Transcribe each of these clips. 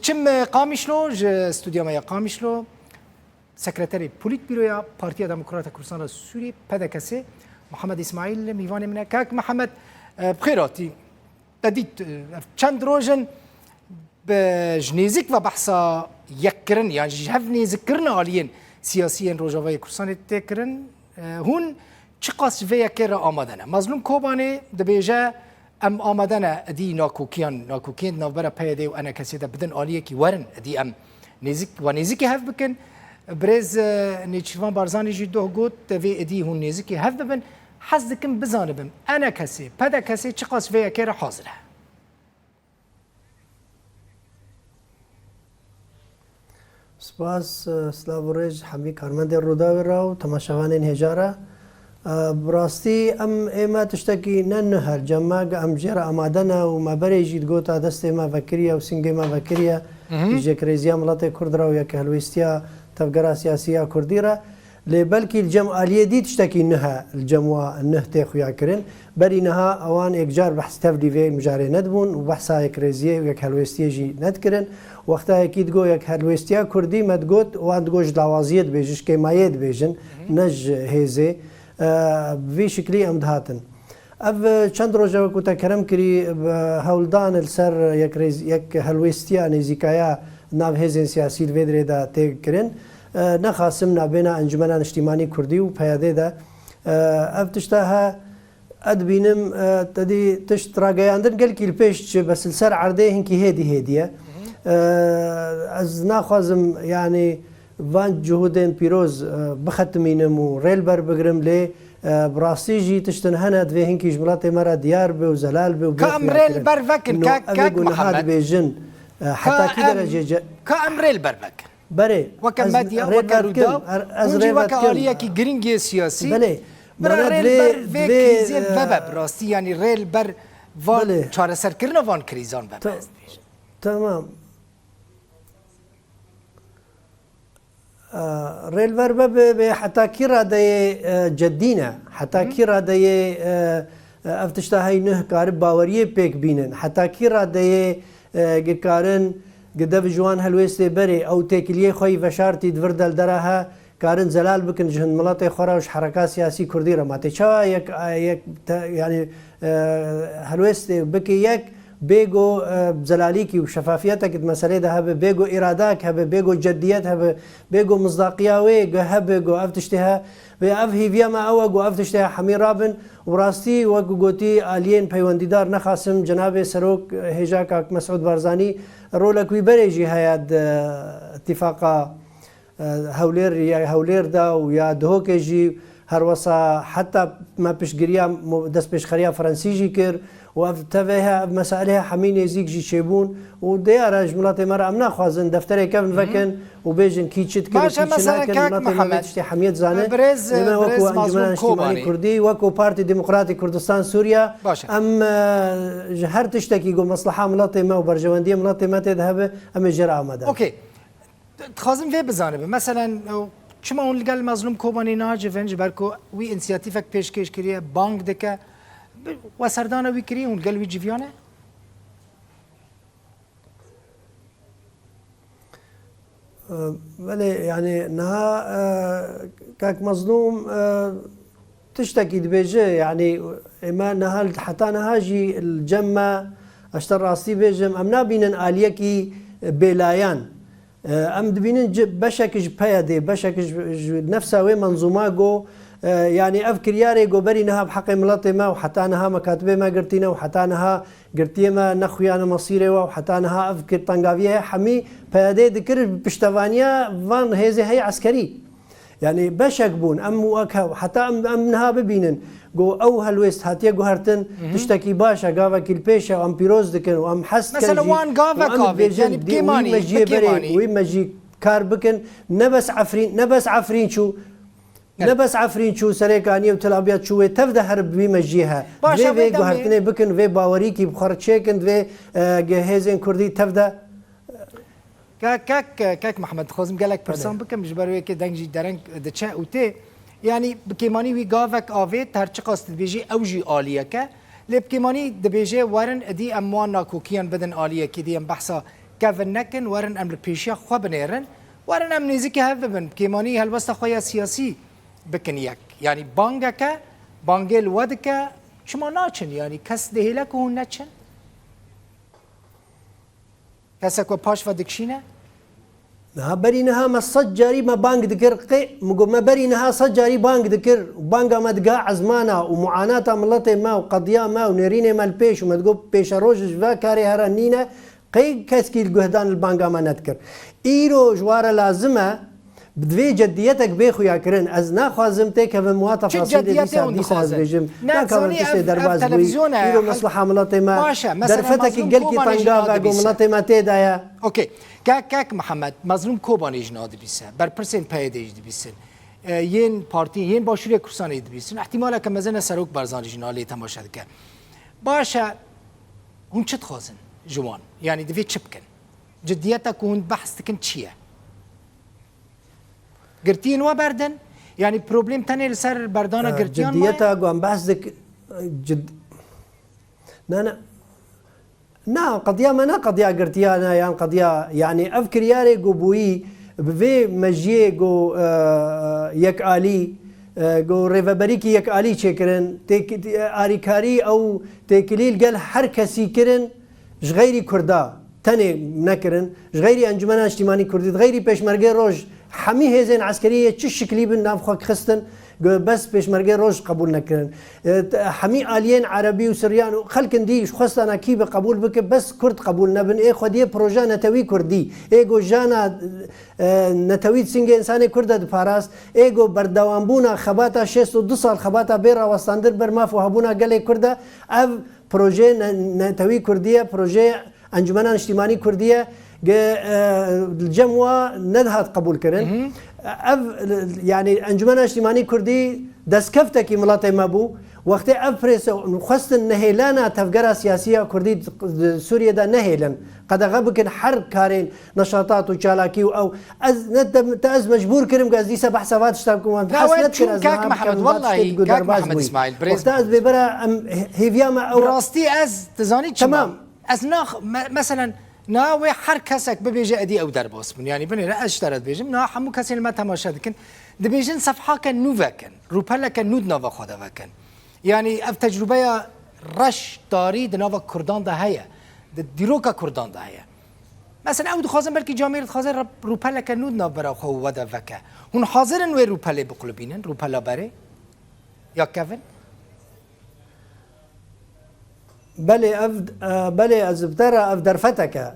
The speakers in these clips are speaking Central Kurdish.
دچم قامیشلو استودیو ما قامیشلو سکرتری پولیت بیرویا پارتیا دموکرات کردستان سوری پدکسی محمد اسماعیل میوان من کاک محمد بخیراتی تدید چند روزن بجنیزک و بحثا یکرن يعني جهفني ذكرنا عليين سياسيا روجاوي كرسان تكرن هون چقاس فيا كرا آمدنا مظلوم كوباني دبيجا ام آمدنا دي ناكوكين نوبرا بيدي وانا كسيدا بدن آليه كي ورن دي ام نيزك ونيزكي هف بكن برز نيتشفان بارزاني جدوه قوت في دي هون نيزكي هف ببن حزدكم بزانبم انا كسي بدا كسي چقاس فيا كرا حاضره سپاس سلاورج حمی کارمند روداوی راو تماشاوان هجاره براستی ام ایما تشتکی نن هر جمع ام جرا آمادنا و ما بری جید گوتا دست ما فکریه و سنگ ما فکریه که کریزیا ملت کرد راو یا که هلوستیا تفکر سیاسیه کردی را لبلکی الجمع علیه دی تشتکی نه الجمع نه تخویا کرن بری نه اوان اکجار بحث تفلیه مجاری ندبون و بحث کریزیه و یک هلوستیه جی ندکرن وقتا اكيد جو يك هلوستيا كردي مدقوت وان تقوش دعوازيت بيجش كيمايت بيجن نج هيزي في شكلي امدهاتن اف چند روجا كوتا كرم كري هولدان السر يك هلوستيا نزيكايا ناف هيزن سياسي الفيدري دا تكرن نخاسمنا بين انجمنان اجتماعي كردي وبياده دا اف تشتاها ادبينم تدي تشتراغياندن قال كي البيش بس السر عرضيه هنكي هديه از ناخوازم يعني وان جهودين بيروز بختمينم و ريل بر بگرم لي براسي جي تشتن هند في هنكي جملات مرا ديار بي وزلال بي كام ريل بر فكر كاك محمد بيجن حتى كده درجه كام ريل بر فكر بري وكم ماديا وكرودا ونجي وكاليه كي جرينجي سياسي بلي ريل بر في زين بابا براستي يعني ريل بر فان چاره سر كرنا وان كريزان بابا تمام ريل بربا حتى كيرا داي جدينا حتى كيرا داي افتشتا هاي نه كارب باوريه بيك بينن حتى كيرا داي كارن قدف جوان هلويستي بري او تيكليه خوي فشارتي دفردل دراها كارن زلال بكن جهن ملاطي خراوش حركات سياسي كردي رماتي شا يك يعني هلويستي بكي يك بيجو زلاليكي وشفافيتك المسألة ده هب بيجو إراداك هب بيجو جديات هب بيجو مصداقية ويجو هب بيجو أفتشتها بأفهي فيا ما أوجو أفتشتها حمير رابن وراستي وجو جوتي آلين بيونديدار نخاسم جناب سروك هجاك مسعود بارزاني رولك ويبريجي هياد اتفاق هولير يا هولير دا ويا دهوكجي هروسا حتى ما بيشجريا دس بيشخريا فرنسيجي كير وتفاها مسائلها حمين يزيك جي شيبون وديار جملات مرة أمنا خوازن دفتري كيف فكن وبيجن كيتشت كن مثلا كاك محمد حميد زانه برز وكو انجمن اجتماعي كردي وكو بارتي ديمقراطي كردستان سوريا ام جهر تشتكي جو مصلحه ملاطي ما وبرجوانديه ملاطي ما تذهب ام جرا مدى اوكي تخازم في بزانب مثلا شما اون قال مظلوم كوباني ناجي فنج بركو وي انسياتيفك بيشكش كريه بانك دكا وسردانه وي كريه اون قال وي جيفيانه بله يعني نها كاك مظلوم تشتكي دبيجي يعني ما نها حتى نهاجي الجمة اشتر راسي بيجم امنا بينن آليكي بلايان ام دبينن بشكج بيادي بشكج نفسها وي منظومه جو يعني افكر ياري جو بري نها بحق ملطي ما وحتى نها مكاتبه ما قرتينا وحتى نها قرتي ما نخويانا مصيري وحتى نها افكر طنقافيه حمي بيادي ذكر بشتفانيا فان هيزي هي عسكري يعني بشك بون ام وكها حتى ام نها ببينن جو او هالويست هاتيه جو هرتن تشتكي باشا قافا كل بيشا ام بيروز دكن وام حس مثلا وان قافا كافي يعني بكيماني وين مجي كار بكن نبس عفرين شو نبس عفرين شو سريكانية وتلابيات شو تفدا هرب بمجيها في جو هرتني بكن في باوريكي بخرج شيكن في جهازين كردي تفدا كاك محمد خوزم قالك برسان بكم جبروي كي دنجي درنج دتشا اوتي يعني بكيماني وي قافك افيت هر قاست بيجي اوجي اليكا لبكيماني دبيجي ورن دي اموان ناكوكيان بدن اليه كي دي ام بحثا كافن نكن ورن أم البيشيا خو بنيرن ورن أم نزيك هذبن كيماني هالوسط خويا سياسي بكن يك يعني بانجك بانجل ودك شما ناچن يعني كس دهيلك هون ناچن كسك وباش ودكشينه ما برينها ما صجاري ما بانك ذكر ما برينها صجاري بانك ذكر بانك ما دقا عزمانا ومعاناة ملتي ما وقضية ما ونريني ما البيش وما تقول بيش روج جوا كاري هرانينا كسكي الجهدان البانك ما نذكر إيرو جوار لازمة بدوی جدیتك بيخو يا كرن از ناخوازم تك في مواطن فاصيل ديسا از بيجم ناكاون تشي درباز بوي يرو مصلحة ملتي ما درفتك قلكي طنقا باقو ملتي ما تيدايا اوكي كاك محمد مظلوم كوباني جناد بيسا برپرسين پايديج بيسن ين بارتي ين باشوري كرساني بيسن احتمالا كمزنا سروك برزاني جنالي تماشا دكا باشا هون چت خوازن جوان يعني دفي چبكن جديتك هون بحث تكن چيه قرتين وبردن يعني بروبليم تاني لسر بردانه قرتيان جديتها قوام بحثك نا قضية ما نا قضية قرتيانا يعني قضية يعني أفكر ياري قبوي بفي مجيه قو يك آلي قو ريفابريكي يك آلي شكرن آريكاري أو تكليل قال حركسي كرن غيري كردا تاني نكرن غيري أنجمان اجتماعي كردي غيري بيشمرقي روج حمي هزين عسكرية چه شكلي بن نافخوك خستن بس بيشمرقي روج قبول نكرن حمي آليين عربي وسريان خلقن دي خستنا كيف قبول بك بس كرد قبول نبن ايه خديه بروجا نتوي كردي ايغو جانا نتوي سنگ انساني كرد دفاراس ايغو بردوانبونا خباتا 62 سال خباتا بيرا وستاندر برماف وهبونا قلي كرده اف بروجي نتوي كردية بروجي انجمن اجتماعي كردية الجموة ندهت قبول كرن يعني انجمن اجتماعي كردي دسكفتك ملاتي مابو وقت افرس نخست نهيلانا تفكرة سياسية كردي سوريا دا نهيلن قد غبكن حر كارين نشاطات وشالاكي او تاز مجبور كرم قصدي سبع سوات اشتبكم كاك محمد والله كاك محمد اسماعيل وقت از ببرا هيفياما او راستي از تزاني تمام از ناخ مثلا ناوي حر كسك ببيجي ادي او درباس من يعني بني لا اشترت بيجم نا حمو كسين ما تماشا دكن دبيجن صفحه كان نوفا كان روبلا كان نود نوفا خدا كان يعني اف تجربه رش داري دنوفا كردان ده هيا ديروكا كردان ده هيا مثلا او خازن بلكي جامير خازن روبلا كان نود نوفا برا خو ودا فكا هون حاضرن وي روبلا بقلبينن روبلا بري يا كيفن بله از بتر اف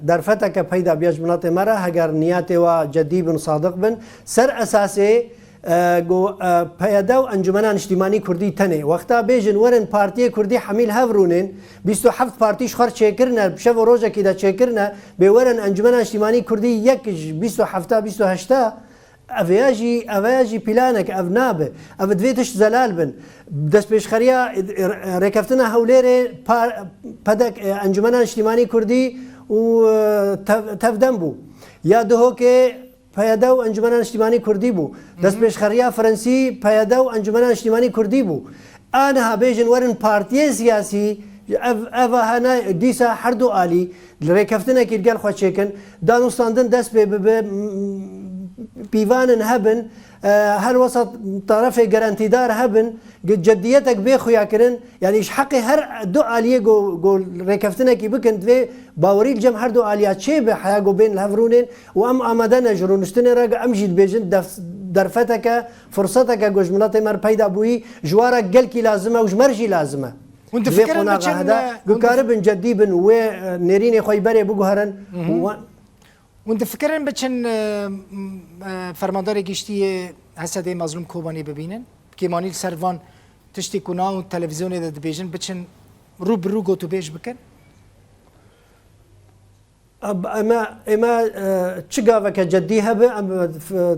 درفتك پیدا بیاج مناطق مرا هگر نیات و جدی بن صادق بن سر اساسه گو پیدا و انجمنان اجتماعی کردی تنه وقتا بیجن ورن پارتی کردی حمیل هفرونن 27 پارتیش خر چکرنا بشو روزا کی دا چکرنا به ورن انجمنان اجتماعی کردی یک 27 28 أفياجي بلانك أفنابه أفدفيتش زلال بن دس بيشخريا ركفتنا هوليري بدك أنجمنا اجتماعي كردي وتفدنبو يا دهوكي پیادو انجمن اجتماعی کردی بو دست بيشخريا فرنسي پیادو انجمن اجتماعی کردی بو أنا هبيجن ورن بارتي سياسي أفا هنا ديسا حردو آلي ركفتنا كيرجال خوشيكن دانوستاندن دست بيفان هبن هل وسط طرفي جرانتيدار هبن جديتك بيخو ياكرن يعني ايش حقي هر دو آلية جو ركفتنا كي بكن في باوري الجم هر دو آليات شيء بحياة جو بين الهفرونين وام آمدنا جرون اشتني راجع امجد بيجن درفتك فرصتك جوج ملاتي مر بيدا بوي جوارك جلكي لازمه وجمرجي لازمه وانت فكرة هذا قارب جدي بن ونيريني خوي بري بجوهرن وانت فكرن بچن فرماندار گشتی حسد مظلوم کوبانی ببینن که مانیل سروان تشتی کنا و تلویزیون ده بیجن بچن رو برو گو تو بیش بکن اما تشقافك جدي هبه ام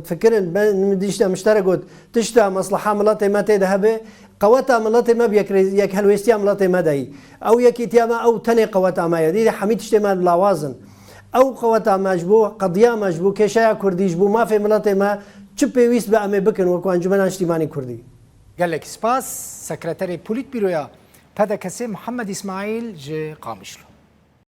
تفكرن مديشتا مشتركوت تشتا مصلحه ملاتي ما تذهب قوتا ملاتي ما بيك يك هلويستيا ملاتي ما داي او يك تياما او تني قوتا ما يدي حميد تشتما لاوازن او قوتا مجبو قضيه مجبو كشايا كردي جبو ما في ملاتي ما تشبي ويس بامي بكن وكو انجمن اجتماعي كردي قال لك سباس سكرتاري بوليت بيرويا بدا كسي محمد اسماعيل جي قامشلو